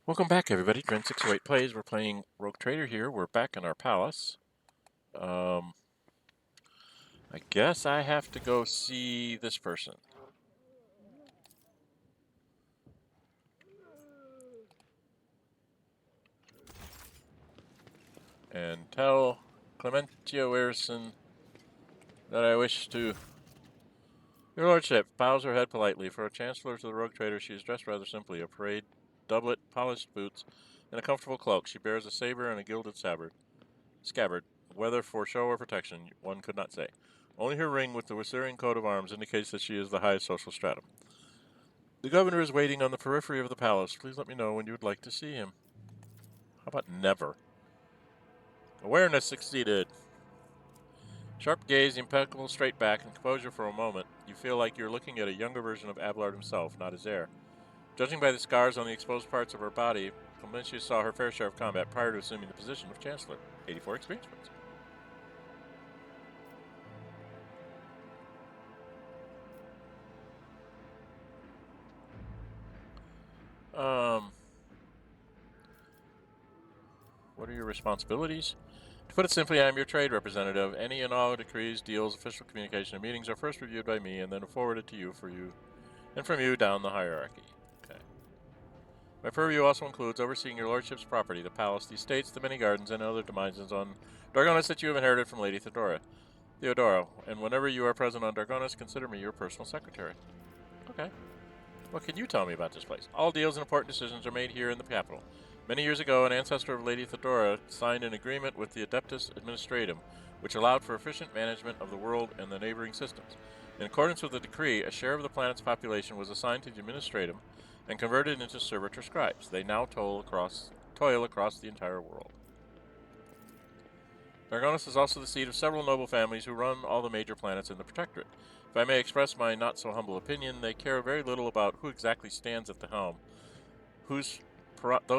Welcome back, everybody. Dren608 Plays. We're playing Rogue Trader here. We're back in our palace. I guess I have to go see this person. And tell Clementia Wearson that I wish to... Your Lordship bows her head politely. For a Chancellor to the Rogue Trader, she is dressed rather simply. A parade doublet, polished boots, and a comfortable cloak. She bears a saber and a gilded scabbard. Whether for show or protection, one could not say. Only her ring with the Wisserian coat of arms indicates that she is the highest social stratum. The governor is waiting on the periphery of the palace. Please let me know when you would like to see him. How about never? Awareness succeeded. Sharp gaze, impeccable straight back, and composure for a moment. You feel like you're looking at a younger version of Abelard himself, not his heir. Judging by the scars on the exposed parts of her body, Clementia saw her fair share of combat prior to assuming the position of Chancellor. 84 experience points. What are your responsibilities? To put it simply, I am your trade representative. Any and all decrees, deals, official communication, and meetings are first reviewed by me and then forwarded to you and from you down the hierarchy. Okay. My purview also includes overseeing your lordship's property, the palace, the estates, the many gardens, and other domains on Dargonus that you have inherited from Lady Theodora. And whenever you are present on Dargonus, consider me your personal secretary. Okay. What can you tell me about this place? All deals and important decisions are made here in the capital. Many years ago, an ancestor of Lady Theodora signed an agreement with the Adeptus Administratum, which allowed for efficient management of the world and the neighboring systems. In accordance with the decree, a share of the planet's population was assigned to the Administratum and converted into servitor scribes. They now toil across the entire world. Dargonus is also the seat of several noble families who run all the major planets in the Protectorate. If I may express my not-so-humble opinion, they care very little about who exactly stands at the helm. Those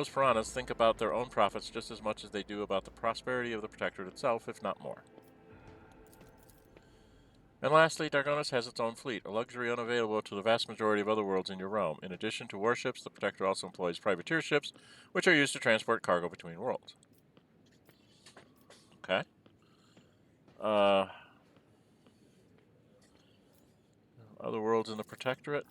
piranhas think about their own profits just as much as they do about the prosperity of the Protectorate itself, if not more. And lastly, Dargonus has its own fleet, a luxury unavailable to the vast majority of other worlds in your realm. In addition to warships, the Protectorate also employs privateer ships, which are used to transport cargo between worlds. Okay. Other worlds in the Protectorate?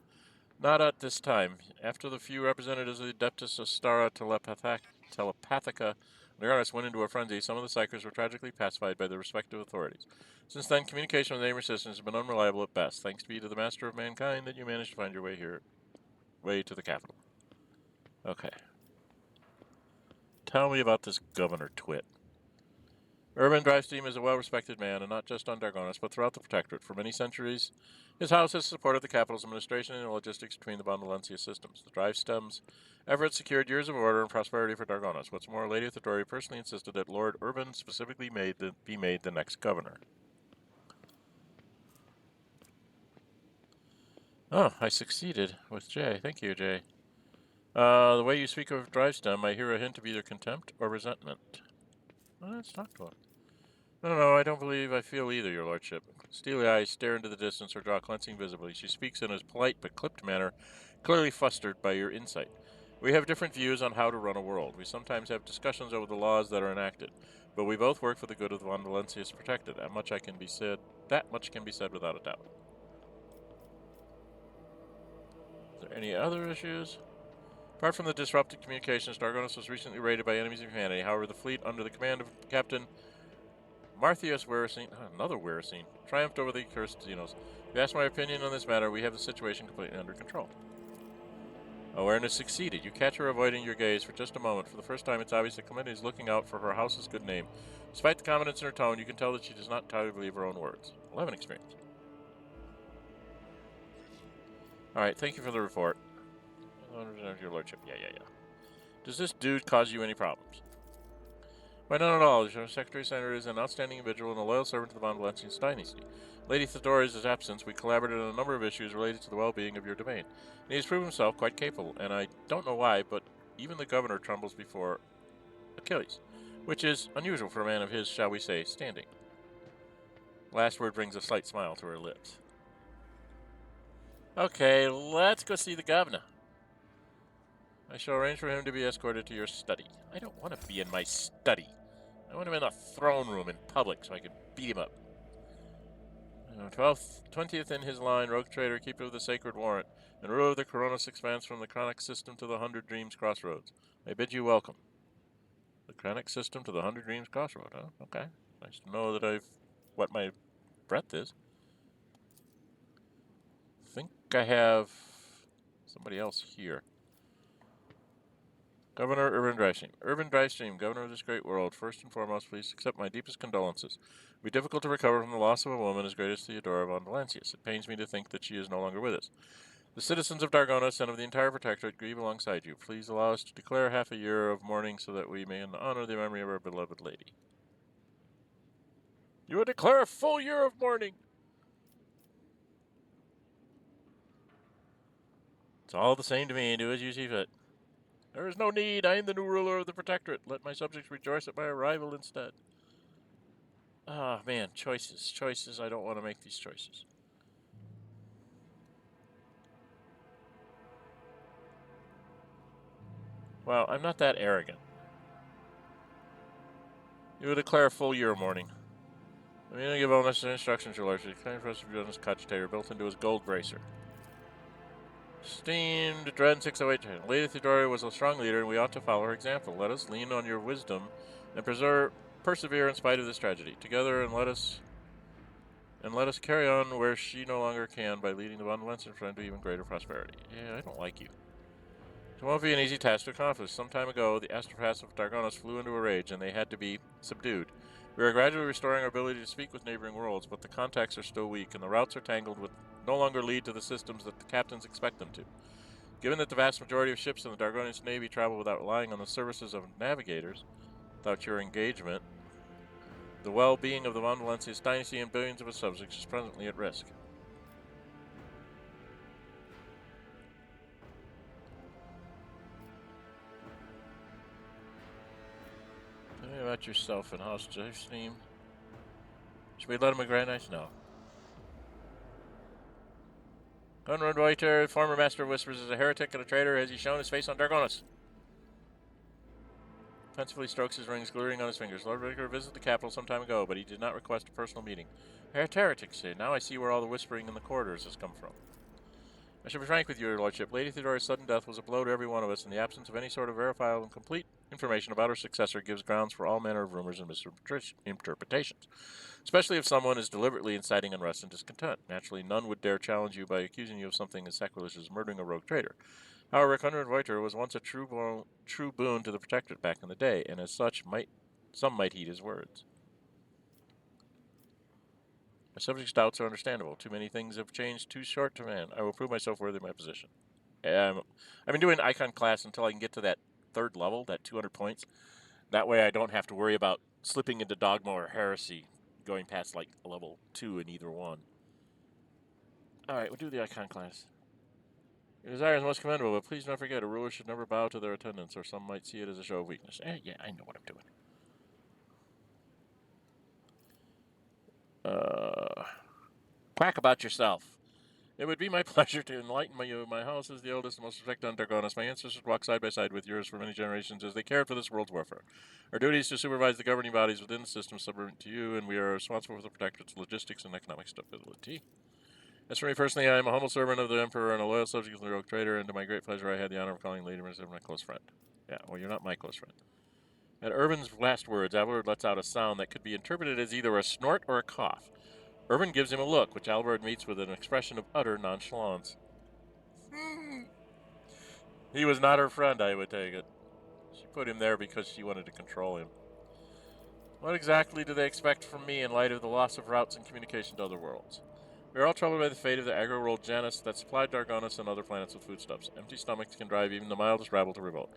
Not at this time. After the few representatives of the Adeptus Astara Telepathica Dargonus went into a frenzy, some of the Psychers were tragically pacified by their respective authorities. Since then, communication with neighboring systems has been unreliable at best. Thanks be to the Master of Mankind that you managed to find your way to the capital. Okay. Tell me about this Governor Twit. Urbend Drivestem is a well-respected man, and not just on Dargonus, but throughout the Protectorate. For many centuries, his house has supported the capital's administration and logistics between the Bonvalencia systems. The Drivestem's efforts secured years of order and prosperity for Dargonus. What's more, Lady Theodora personally insisted that Lord Urbend specifically be made the next governor. Oh, I succeeded with Jay. Thank you, Jay. The way you speak of Drivestem, I hear a hint of either contempt or resentment. Well, let's talk to him. No, I don't believe I feel either, your lordship. Steely eyes stare into the distance, her jaw clencing visibly. She speaks in a polite but clipped manner, clearly flustered by your insight. We have different views on how to run a world. We sometimes have discussions over the laws that are enacted, but we both work for the good of the Von Valencia's protected. That much can be said without a doubt. Is there any other issues? Apart from the disrupted communications, Dargonus was recently raided by enemies of humanity. However, the fleet under the command of Captain Marthius Weresine, another Weresine, triumphed over the cursed Xenos. If you ask my opinion on this matter, we have the situation completely under control. Awareness succeeded. You catch her avoiding your gaze for just a moment. For the first time, it's obvious that Clementia is looking out for her house's good name. Despite the confidence in her tone, you can tell that she does not entirely believe her own words. 11 experience. Alright, thank you for the report. Your lordship. Yeah. Does this dude cause you any problems? Why, none at all. The Secretary Senator is an outstanding individual and a loyal servant to the Von Valencian dynasty. Lady Theodora's absence, we collaborated on a number of issues related to the well-being of your domain. And he has proven himself quite capable, and I don't know why, but even the governor trembles before Achilles, which is unusual for a man of his, shall we say, standing. Last word brings a slight smile to her lips. Okay, let's go see the governor. I shall arrange for him to be escorted to your study. I don't want to be in my study. I want him in the throne room in public so I can beat him up. 20th in his line, rogue trader, keeper of the sacred warrant, and ruler of the Koronus Expanse from the Chronic system to the 100 Dreams Crossroads. I bid you welcome. The Chronic system to the 100 Dreams Crossroad, huh? Okay. Nice to know that I've what my breadth is. I think I have somebody else here. Governor Urbend Drivestem. Urbend Drivestem, governor of this great world, first and foremost, please accept my deepest condolences. It will be difficult to recover from the loss of a woman as great as Theodora von Valancius. It pains me to think that she is no longer with us. The citizens of Dargonus and of the entire Protectorate grieve alongside you. Please allow us to declare half a year of mourning so that we may honor the memory of our beloved lady. You will declare a full year of mourning! It's all the same to me. Do as you see fit. There is no need. I am the new ruler of the Protectorate. Let my subjects rejoice at my arrival instead. Ah, man, choices. Choices. I don't want to make these choices. Well, I'm not that arrogant. You will declare a full year of mourning. I'm going to give all necessary instructions, your lordship. The claim for us to be done as cogitator built into his gold bracer. Esteemed Dren608, Lady Theodora was a strong leader, and we ought to follow her example. Let us lean on your wisdom and persevere in spite of this tragedy. Together, and let us carry on where she no longer can by leading the von Valancius friend to even greater prosperity. Yeah, I don't like you. It won't be an easy task to accomplish. Some time ago, the astropaths of Dargonus flew into a rage, and they had to be subdued. We are gradually restoring our ability to speak with neighboring worlds, but the contacts are still weak, and the routes are tangled with no longer lead to the systems that the captains expect them to. Given that the vast majority of ships in the Dargonus Navy travel without relying on the services of navigators, without your engagement, the well-being of the von Valancius dynasty and billions of its subjects is presently at risk. Tell me about yourself and House Drivestem. Should we let him grant us? No. Conrad Whiter, former Master of Whispers, is a heretic and a traitor. Has he shown his face on Dargonus? Pensively strokes his rings, glittering on his fingers. Lord Ricker visited the capital some time ago, but he did not request a personal meeting. Heretics say. Now I see where all the whispering in the corridors has come from. I shall be frank with you, your lordship. Lady Theodora's sudden death was a blow to every one of us, and the absence of any sort of verifiable and complete information about her successor gives grounds for all manner of rumors and misinterpretations, especially if someone is deliberately inciting unrest and discontent. Naturally, none would dare challenge you by accusing you of something as sacrilege as murdering a rogue traitor. However, Conrad Reuter was once a true boon to the Protectorate back in the day, and as such, some might heed his words. My subject's doubts are understandable. Too many things have changed too short to man. I will prove myself worthy of my position. I've been doing Icon class until I can get to that third level, that 200 points. That way I don't have to worry about slipping into Dogma or Heresy, going past like a level 2 in either one. Alright, we'll do the Icon class. Your desire is most commendable, but please don't forget, a ruler should never bow to their attendants, or some might see it as a show of weakness. Yeah, I know what I'm doing. Quack about yourself. It would be my pleasure to enlighten you. My house is the oldest and most respected on Dargonus. My ancestors walked side by side with yours for many generations as they cared for this world's warfare. Our duty is to supervise the governing bodies within the system subordinate to you, and we are responsible for the Protectorate's logistics and economic stability. As for me personally, I am a humble servant of the Emperor and a loyal subject of the rogue trader, and to my great pleasure I had the honor of calling Lady Mercer my close friend. Yeah, well, you're not my close friend. At Urbend's last words, Abelard lets out a sound that could be interpreted as either a snort or a cough. Urbend gives him a look, which Abelard meets with an expression of utter nonchalance. He was not her friend, I would take it. She put him there because she wanted to control him. What exactly do they expect from me in light of the loss of routes and communication to other worlds? We are all troubled by the fate of the agro-world Janus that supplied Dargonus and other planets with foodstuffs. Empty stomachs can drive even the mildest rabble to revolt.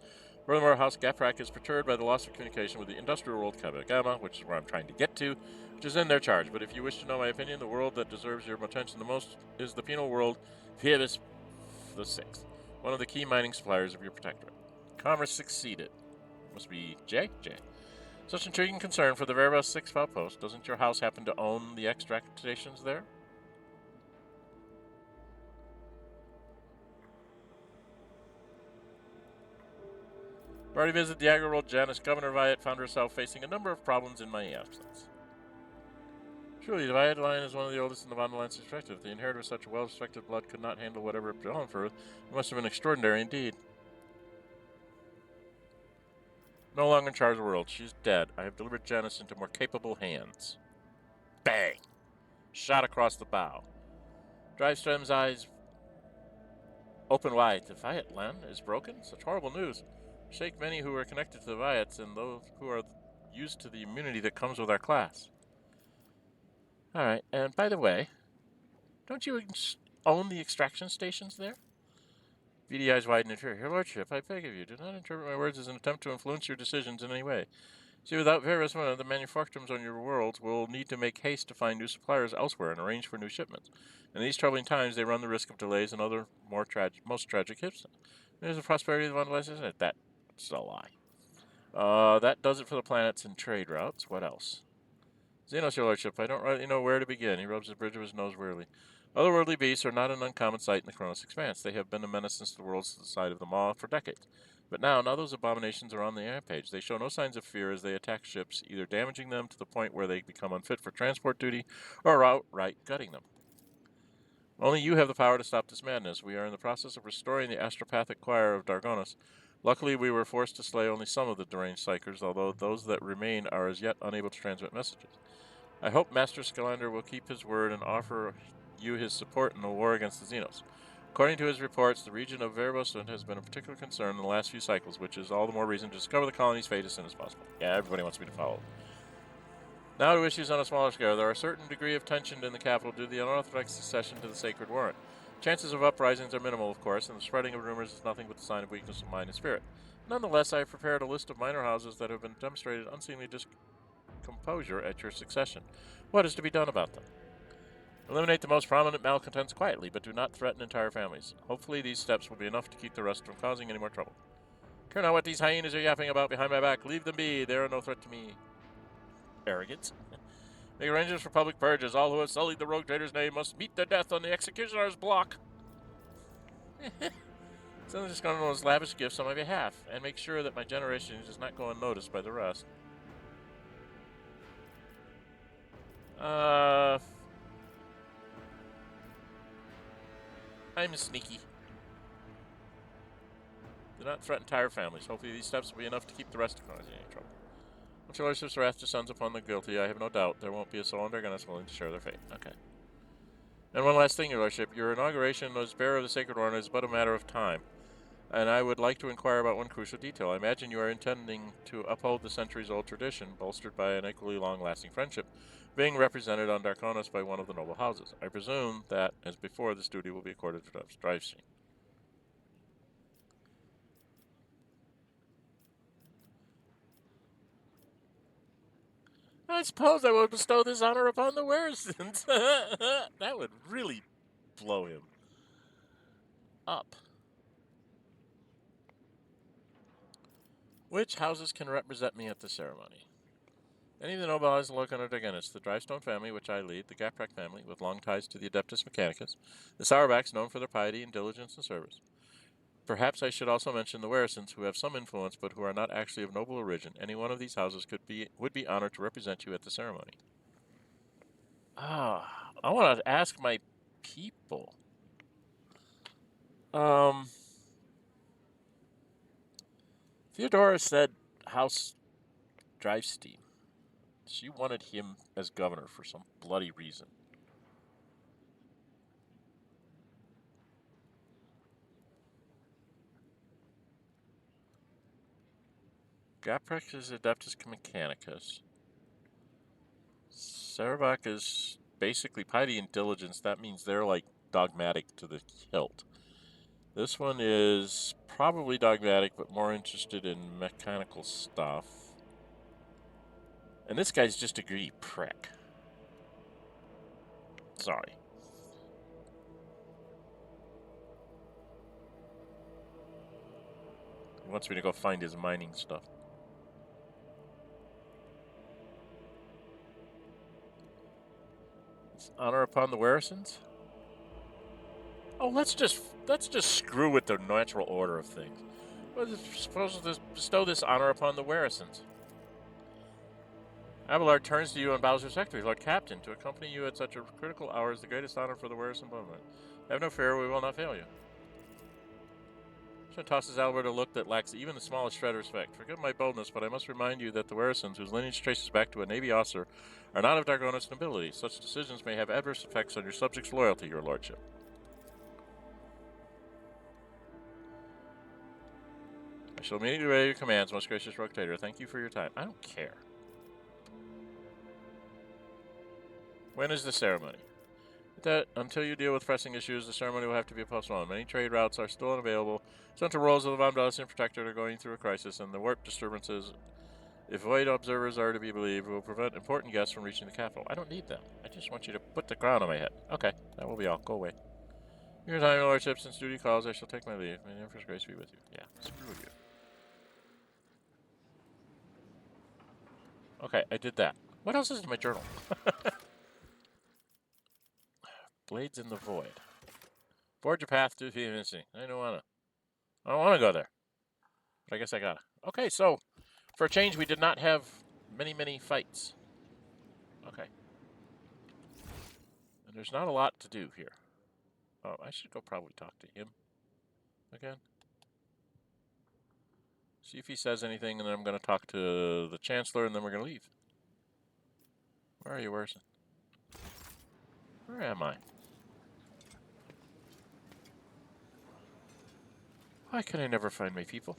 Furthermore, House Gaprak is perturbed by the loss of communication with the industrial world Gamma, which is where I'm trying to get to, which is in their charge. But if you wish to know my opinion, the world that deserves your attention the most is the penal world Phoebus the Sixth, one of the key mining suppliers of your Protectorate. Commerce succeeded. Must be J? Such intriguing concern for the Veribus 6 outpost. Doesn't your house happen to own the extract stations there? Already visited the Agri-World Janus. Governor Viet found herself facing a number of problems in my absence. Truly, the Viet line is one of the oldest in the Von Lance's perspective. The inheritor of such a well-respected blood could not handle whatever had befallen for her. It must have been extraordinary indeed. No longer in charge of the world. She's dead. I have delivered Janus into more capable hands. Bang! Shot across the bow. Drivestem's eyes open wide. The Viet line is broken? Such horrible news. Shake many who are connected to the Viets and those who are used to the immunity that comes with our class. Alright, and by the way, don't you own the extraction stations there? VD eyes widen in fear. Your Lordship, I beg of you, do not interpret my words as an attempt to influence your decisions in any way. See, without various the manufacturers on your worlds will need to make haste to find new suppliers elsewhere and arrange for new shipments. In these troubling times, they run the risk of delays and other most tragic hits. There's the prosperity of the Vandalites, isn't it? That's a lie. That does it for the planets and trade routes. What else? Xenos, your Lordship, I don't really know where to begin. He rubs the bridge of his nose wearily. Otherworldly beasts are not an uncommon sight in the Koronus Expanse. They have been a menace since the worlds to the side of the Maw for decades. But now those abominations are on the rampage. They show no signs of fear as they attack ships, either damaging them to the point where they become unfit for transport duty, or outright gutting them. Only you have the power to stop this madness. We are in the process of restoring the astropathic choir of Dargonus. Luckily, we were forced to slay only some of the deranged psychers, although those that remain are as yet unable to transmit messages. I hope Master Scalander will keep his word and offer you his support in the war against the Xenos. According to his reports, the region of Verbosund has been a particular concern in the last few cycles, which is all the more reason to discover the colony's fate as soon as possible. Yeah, everybody wants me to follow. Now to issues on a smaller scale. There are a certain degree of tension in the capital due to the unauthorized succession to the Sacred Warrant. Chances of uprisings are minimal, of course, and the spreading of rumors is nothing but the sign of weakness of mind and spirit. Nonetheless, I have prepared a list of minor houses that have been demonstrated unseemly discomposure at your succession. What is to be done about them? Eliminate the most prominent malcontents quietly, but do not threaten entire families. Hopefully these steps will be enough to keep the rest from causing any more trouble. Care not what these hyenas are yapping about behind my back. Leave them be. They are no threat to me. Arrogance. Make arrangements for public purges. All who have sullied the rogue trader's name must meet their death on the executioner's block. So I'm just going to those lavish gifts on my behalf, and make sure that my generation does not go unnoticed by the rest. I'm sneaky. Do not threaten entire families. Hopefully these steps will be enough to keep the rest from causing any trouble. Once your Lordship's wrath descends upon the guilty, I have no doubt there won't be a soul in Dargonus willing to share their fate. Okay. And one last thing, your Lordship. Your inauguration as bearer of the Sacred Warrant is but a matter of time. And I would like to inquire about one crucial detail. I imagine you are intending to uphold the centuries-old tradition, bolstered by an equally long-lasting friendship, being represented on Dargonus by one of the noble houses. I presume that, as before, this duty will be accorded to Drivestem. I suppose I will bestow this honor upon the Weresons. That would really blow him up. Which houses can represent me at the ceremony? Any of the noble houses located on Dargonus, the Drivestem family, which I lead, the Gaprak family, with long ties to the Adeptus Mechanicus, the Sauerbachs, known for their piety and diligence and service. Perhaps I should also mention the Weresons, who have some influence but who are not actually of noble origin. Any one of these houses would be honored to represent you at the ceremony. I want to ask my people. Theodora said House Drivestem. She wanted him as governor for some bloody reason. Gaprex is Adeptus Mechanicus. Sauerbach is basically piety and diligence. That means they're like dogmatic to the hilt. This one is probably dogmatic, but more interested in mechanical stuff. And this guy's just a greedy prick. Sorry. He wants me to go find his mining stuff. It's honor upon the Weresons? Oh, let's just screw with the natural order of things. What is supposed to bestow this honor upon the Warrisons? Abelard turns to you and bows respectfully, Lord Captain. To accompany you at such a critical hour is the greatest honor for the Warrison movement. Have no fear, we will not fail you. She tosses Albert a look that lacks even the smallest shred of respect. Forgive my boldness, but I must remind you that the Warrisons, whose lineage traces back to a Navy officer, are not of Dargonus nobility. Such decisions may have adverse effects on your subjects' loyalty, your lordship. I shall immediately obey your commands, most gracious Rogue Trader. Thank you for your time. I don't care. When is the ceremony? That until you deal with pressing issues, the ceremony will have to be postponed. Many trade routes are still unavailable. Central roles of the Von Bellison Protectorate are going through a crisis, and the warp disturbances, if void observers are to be believed, will prevent important guests from reaching the capital. I don't need them. I just want you to put the crown on my head. Okay, that will be all. Go away. Your time, your lordship. Since duty calls, I shall take my leave. May the Emperor's grace be with you. Yeah, screw you. Okay, I did that. What else is in my journal? Blades in the void. Forge a path to the missing. I don't want to go there. But I guess I gotta. Okay, so for a change, we did not have many fights. Okay. And there's not a lot to do here. Oh, I should go probably talk to him again. See if he says anything, and then I'm going to talk to the Chancellor, and then we're going to leave. Where are you, Warrison? Where am I? Why can I never find my people?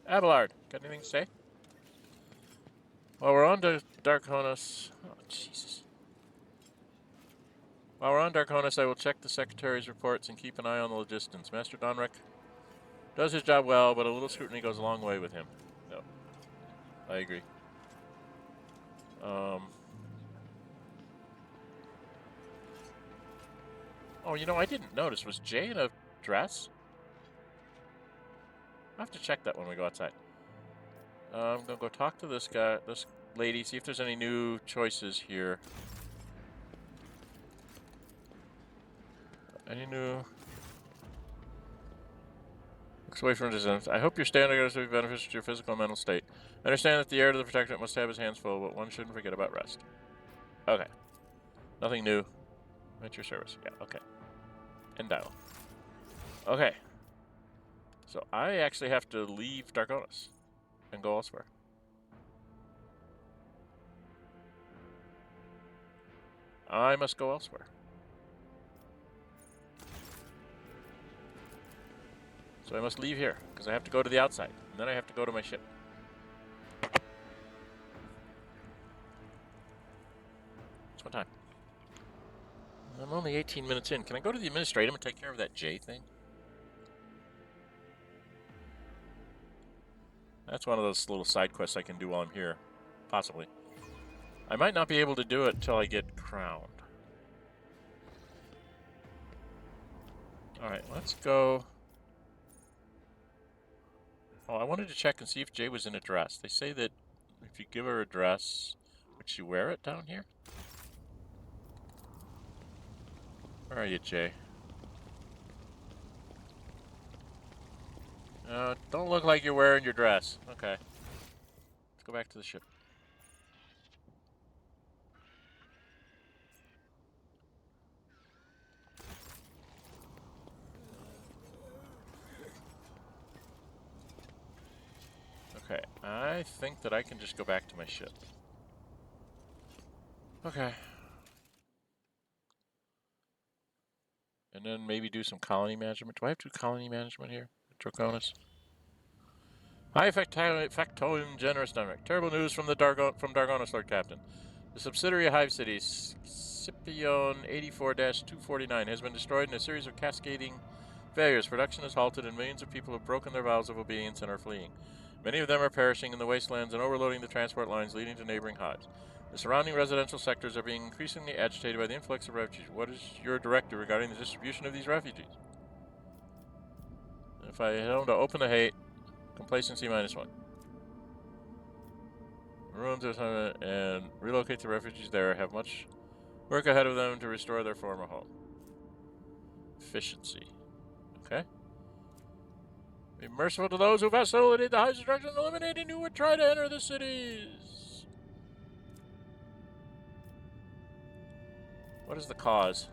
Abelard, got anything to say? While we're on Dargonus... Oh, Jesus. While we're on Dargonus, I will check the Secretary's reports and keep an eye on the logistics. Master Danrok does his job well, but a little scrutiny goes a long way with him. No. I agree. Oh, you know, I didn't notice. Was Jay in a dress? I'll have to check that when we go outside. I'm going to go talk to this guy, this lady, see if there's any new choices here. Any new... Looks away from distance. I hope your standing is to be beneficial to your physical and mental state. I understand that the heir to the Protectorate must have his hands full, but one shouldn't forget about rest. Okay. Nothing new. At your service. Yeah, okay. End dial. Okay. So I actually have to leave Dargonus and go elsewhere. I must go elsewhere. So I must leave here, because I have to go to the outside, and then I have to go to my ship. It's what time? I'm only 18 minutes in. Can I go to the administratum and take care of that J thing? That's one of those little side quests I can do while I'm here. Possibly. I might not be able to do it until I get crowned. Alright, let's go... Oh, I wanted to check and see if Jay was in a dress. They say that if you give her a dress, would she wear it down here? Where are you, Jay? Don't look like you're wearing your dress. Okay. Let's go back to the ship. Okay, I think that I can just go back to my ship. Okay. And then maybe do some colony management. Do I have to do colony management here? Dargonus? Hi, Factotum Janris Danrok. Terrible news from Dargonus, Lord Captain. The subsidiary of Hive City, Scipion 84-249, has been destroyed in a series of cascading failures. Production is halted, and millions of people have broken their vows of obedience and are fleeing. Many of them are perishing in the wastelands and overloading the transport lines leading to neighboring hives. The surrounding residential sectors are being increasingly agitated by the influx of refugees. What is your directive regarding the distribution of these refugees? If I head home to open the hate, complacency -1. Ruins and relocate the refugees there. Have much work ahead of them to restore their former home. Efficiency. Okay. Be merciful to those who facilitate the hive's destruction, eliminating who would try to enter the cities. What is the cause?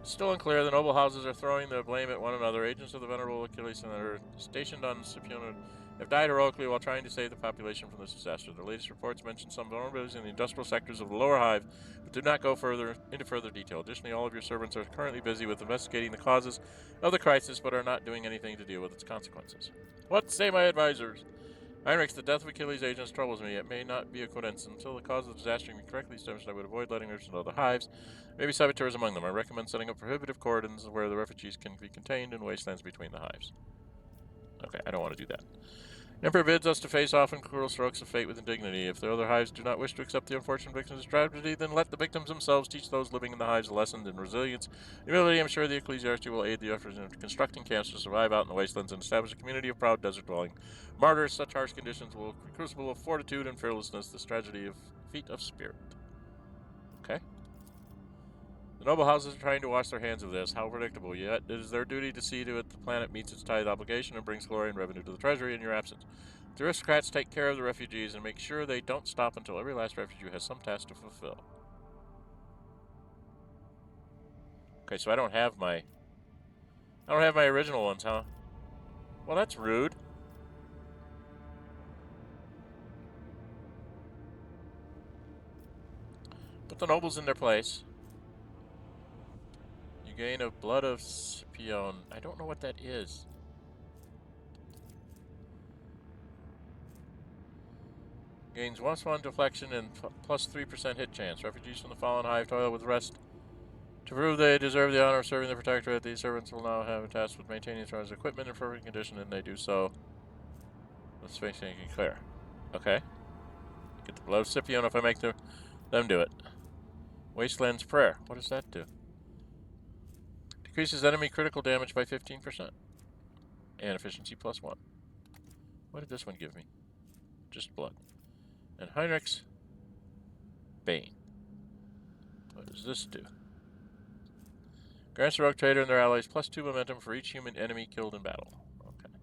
It's still unclear. The noble houses are throwing the blame at one another. Agents of the venerable Achilles that are stationed on Scipione have died heroically while trying to save the population from this disaster. The latest reports mention some vulnerabilities in the industrial sectors of the lower hive, but do not go into further detail. Additionally, all of your servants are currently busy with investigating the causes of the crisis, but are not doing anything to deal with its consequences. What say my advisors? Heinrichs, the death of Achilles' agents troubles me. It may not be a coincidence. Until the cause of the disaster can be correctly established, I would avoid letting others into other hives. Maybe saboteurs among them. I recommend setting up prohibitive cordons where the refugees can be contained in wastelands between the hives. Okay, I don't want to do that. Emperor bids us to face off in cruel strokes of fate with indignity. If the other hives do not wish to accept the unfortunate victims of tragedy, then let the victims themselves teach those living in the hives a lesson in resilience. Humility, I'm sure the ecclesiarchy will aid the efforts in constructing camps to survive out in the wastelands and establish a community of proud desert-dwelling martyrs. Such harsh conditions will be crucible of fortitude and fearlessness, this tragedy of feat of spirit. Okay. The noble houses are trying to wash their hands of this. How predictable. Yet it is their duty to see to it the planet meets its tithe obligation and brings glory and revenue to the treasury in your absence. The aristocrats take care of the refugees and make sure they don't stop until every last refugee has some task to fulfill. Okay, so I don't have my original ones, huh? Well, that's rude. Put the nobles in their place. You gain a blood of Scipione. I don't know what that is. Gains +1 deflection and plus 3% hit chance. Refugees from the fallen hive toil with rest. To prove they deserve the honor of serving the Protectorate, these servants will now have a task with maintaining the equipment in perfect condition, and they do so with space making clear. Okay. Get the blood of Scipione if I make them do it. Wasteland's Prayer. What does that do? Decreases enemy critical damage by 15%. And efficiency +1. What did this one give me? Just blood. And Heinrichs Bane. What does this do? Grants the rogue trader and their allies +2 momentum for each human enemy killed in battle. Okay.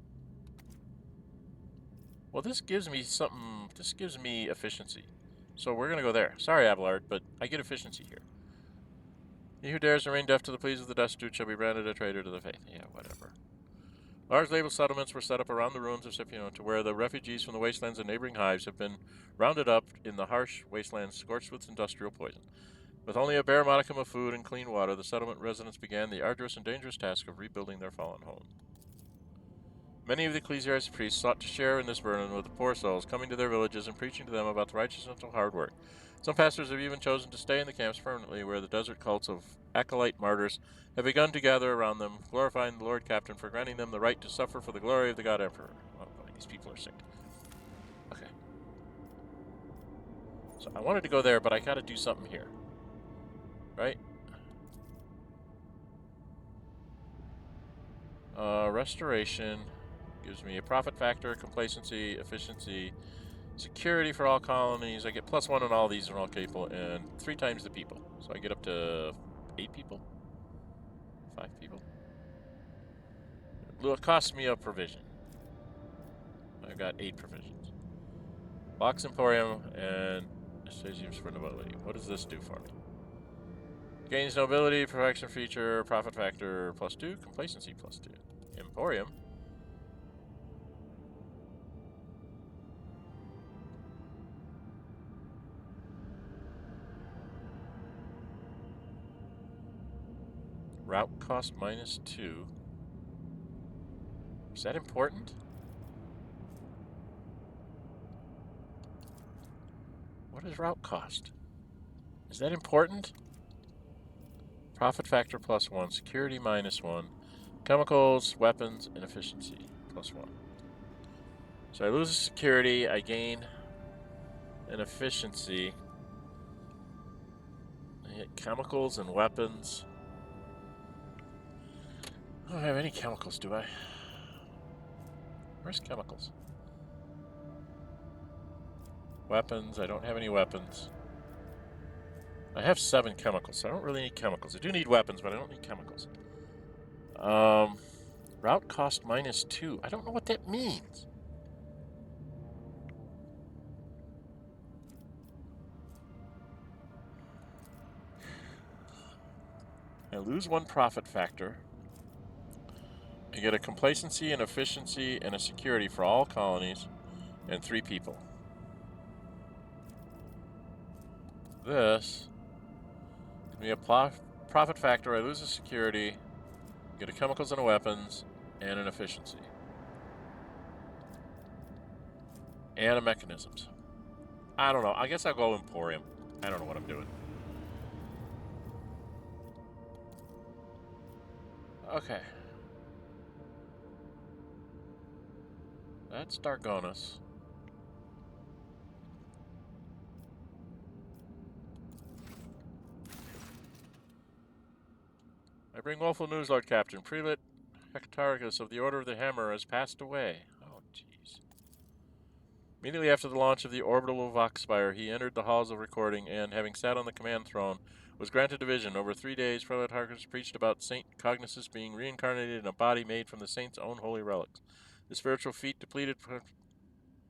Well, this gives me something. This gives me efficiency. So we're going to go there. Sorry, Abelard, but I get efficiency here. He who dares remain deaf to the pleas of the destitute shall be branded a traitor to the faith. Yeah, whatever. Large labeled settlements were set up around the ruins of Scipione to where the refugees from the wastelands and neighboring hives have been rounded up in the harsh wastelands scorched with industrial poison. With only a bare modicum of food and clean water, the settlement residents began the arduous and dangerous task of rebuilding their fallen home. Many of the ecclesiarch's priests sought to share in this burden with the poor souls, coming to their villages and preaching to them about the righteousness of hard work. Some pastors have even chosen to stay in the camps permanently, where the desert cults of acolyte martyrs have begun to gather around them, glorifying the Lord Captain for granting them the right to suffer for the glory of the God Emperor. Oh boy, these people are sick. Okay. So I wanted to go there, but I gotta do something here. Right? Restoration gives me a profit factor, complacency, efficiency, security for all colonies. I get +1 on all these and all people, and 3 times the people. So I get up to 8 people? 5 people? It costs me a provision. I've got 8 provisions. Box Imperium and Stasiums for nobility. What does this do for me? Gains nobility, perfection feature, profit factor +2, complacency +2. Emporium. Route cost -2. Is that important? What is route cost? Is that important? Profit factor +1, security -1, chemicals, weapons, and efficiency +1. So I lose a security, I gain an efficiency. I hit chemicals and weapons. I don't have any chemicals, do I? Where's chemicals? Weapons, I don't have any weapons. I have 7 chemicals, so I don't really need chemicals. I do need weapons, but I don't need chemicals. Route cost -2. I don't know what that means. I lose 1 profit factor. I get a complacency, an efficiency, and a security for all colonies, and 3 people. This can be a profit factor. I lose a security, get a chemicals and a weapons, and an efficiency. And a mechanisms. I don't know. I guess I'll go Emporium. I don't know what I'm doing. Okay. That's Dargonus. I bring woeful news, Lord Captain. Prelate Hectargus of the Order of the Hammer has passed away. Oh, jeez. Immediately after the launch of the orbital Voxspire, he entered the halls of recording and, having sat on the command throne, was granted a vision. Over 3 days, Prelate Hectargus preached about Saint Cognossus being reincarnated in a body made from the saint's own holy relics. The spiritual feat depleted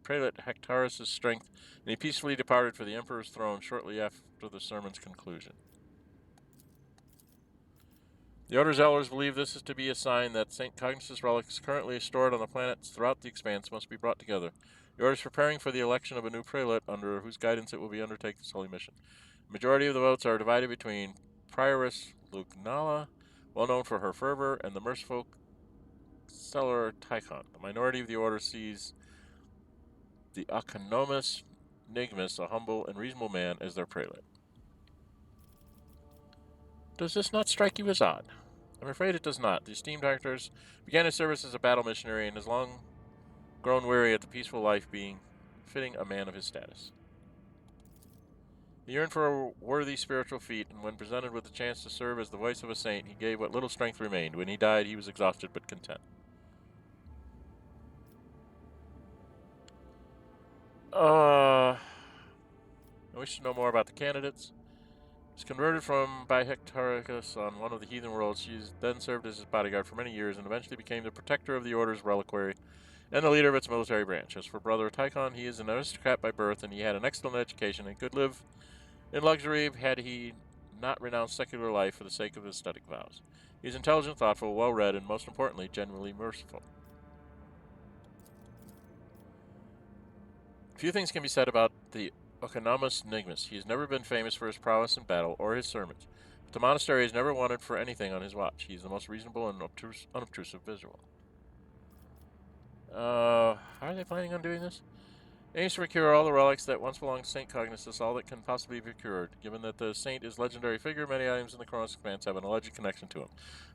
Prelate Hectargus' strength, and he peacefully departed for the Emperor's throne shortly after the sermon's conclusion. The Order's elders believe this is to be a sign that St. Cognossus relics currently stored on the planets throughout the Expanse must be brought together. The Order is preparing for the election of a new prelate under whose guidance it will be undertake this holy mission. The majority of the votes are divided between Prioress Lugnala, well known for her fervor, and the merciful Celler Tychon. The minority of the Order sees the Acronym Nigmus, a humble and reasonable man, as their prelate. Does this not strike you as odd? I'm afraid it does not. The esteemed Hectors began his service as a battle missionary and has long grown weary at the peaceful life being fitting a man of his status. He yearned for a worthy spiritual feat, and when presented with the chance to serve as the voice of a saint, he gave what little strength remained. When he died, he was exhausted but content. I wish to know more about the candidates. She was converted by Hectargus on one of the heathen worlds. She then served as his bodyguard for many years and eventually became the protector of the Order's reliquary and the leader of its military branch. As for Brother Tychon, he is an aristocrat by birth, and he had an excellent education and could live in luxury had he not renounced secular life for the sake of his ascetic vows. He is intelligent, thoughtful, well-read, and most importantly, genuinely merciful. Few things can be said about the Oconomus Nigmus. He has never been famous for his prowess in battle or his sermons, but the monastery has never wanted for anything on his watch. He is the most reasonable and unobtrusive visual. How are they planning on doing this? Aims to procure all the relics that once belonged to St. Cognossus, all that can possibly be procured. Given that the saint is a legendary figure, many items in the Koronus Expanse have an alleged connection to him.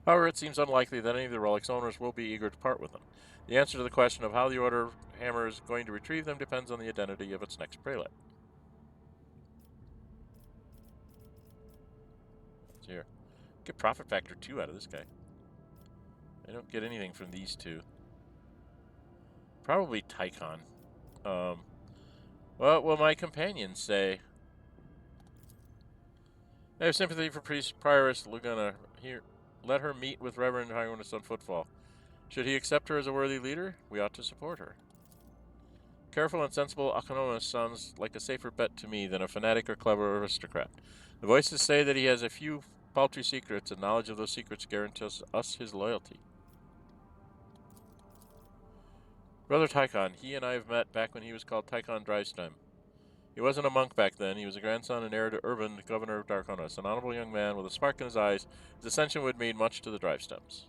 However, it seems unlikely that any of the relics' owners will be eager to part with them. The answer to the question of how the Order Hammer is going to retrieve them depends on the identity of its next prelate. Let's hear. Get profit factor 2 out of this guy. I don't get anything from these two. Probably Tychon. What will my companions say? I have sympathy for Prioress Lugana. Here, let her meet with Reverend Highness on footfall. Should he accept her as a worthy leader, we ought to support her. Careful and sensible Acronym sounds like a safer bet to me than a fanatic or clever aristocrat. The voices say that he has a few paltry secrets, and knowledge of those secrets guarantees us his loyalty. Brother Tychon, he and I have met back when he was called Tychon Drivestem. He wasn't a monk back then. He was a grandson and heir to Urbend, governor of Dargonus, an honorable young man with a spark in his eyes. His ascension would mean much to the Drivestems.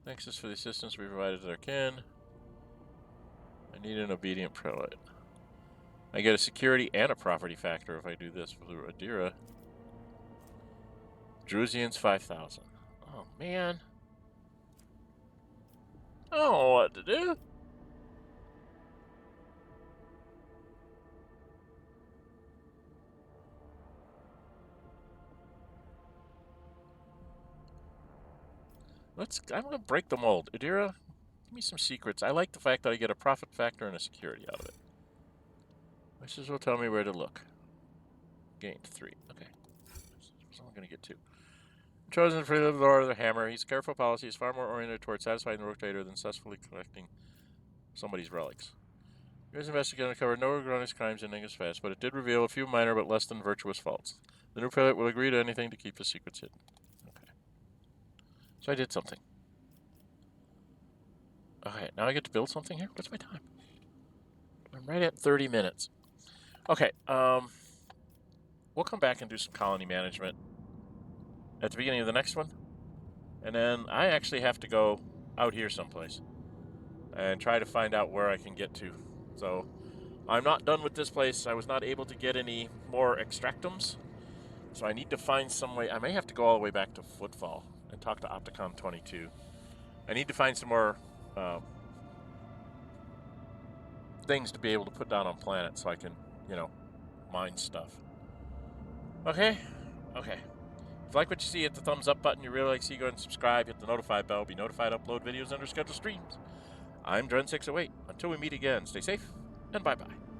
Thanks for the assistance we provided to their kin. I need an obedient prelate. I get a security and a property factor if I do this through Adira. Drusians 5,000. Oh, man. I don't know what to do. I'm going to break the mold. Adira, give me some secrets. I like the fact that I get a profit factor and a security out of it. Wishes will tell me where to look. Gained 3. Okay. I'm going to get 2. Chosen for the Lord of the Hammer. His careful policy is far more oriented towards satisfying the rogue trader than successfully collecting somebody's relics. His investigation uncovered no erroneous crimes in Ingus Fast, but it did reveal a few minor but less than virtuous faults. The new prelate will agree to anything to keep his secrets hidden. Okay. So I did something. Okay, now I get to build something here? What's my time? I'm right at 30 minutes. Okay, we'll come back and do some colony management at the beginning of the next one. And then I actually have to go out here someplace and try to find out where I can get to. So I'm not done with this place. I was not able to get any more extractums. So I need to find some way. I may have to go all the way back to Footfall and talk to Opticon 22. I need to find some more things to be able to put down on planets so I can, you know, mine stuff. Okay? Okay. If you like what you see, hit the thumbs up button. You really like to see, go ahead and subscribe. Hit the notify bell. Be notified to upload videos under scheduled streams. I'm Dren608. Until we meet again, stay safe and bye-bye.